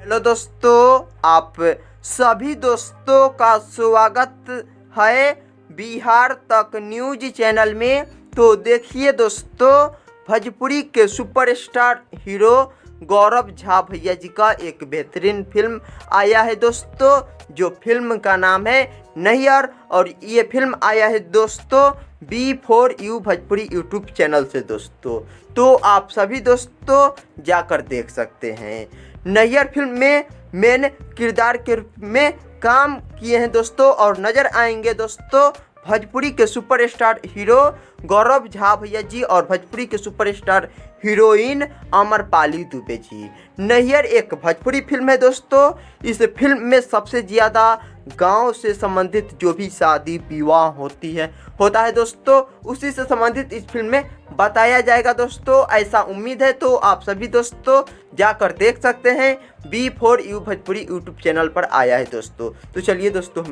Hello दोस्तों, आप सभी दोस्तों का स्वागत है बिहार तक न्यूज चैनल में। तो देखिए दोस्तों, भोजपुरी के सुपरस्टार हीरो गौरव झा भैया जी का एक बेहतरीन फिल्म आया है दोस्तों, जो फिल्म का नाम है नैयर। और ये फिल्म आया है दोस्तों B4U भोजपुरी यूट्यूब चैनल से दोस्तों। तो आप सभी दोस्तों जाकर देख सकते हैं। नैयर फिल्म में मेन किरदार के रूप में काम किए हैं दोस्तों, और नज़र आएंगे दोस्तों भोजपुरी के सुपरस्टार हीरो गौरव झा भैया जी और भोजपुरी के सुपरस्टार हीरोइन आम्रपाली दुबे जी। नैयर एक भोजपुरी फिल्म है दोस्तों। इस फिल्म में सबसे ज़्यादा गांव से संबंधित जो भी शादी विवाह होता है दोस्तों, उसी से संबंधित इस फिल्म में बताया जाएगा दोस्तों। ऐसा उम्मीद है, तो आप सभी दोस्तों जाकर देख सकते हैं। B4U भोजपुरी यूट्यूब चैनल पर आया है दोस्तों। तो चलिए दोस्तों हम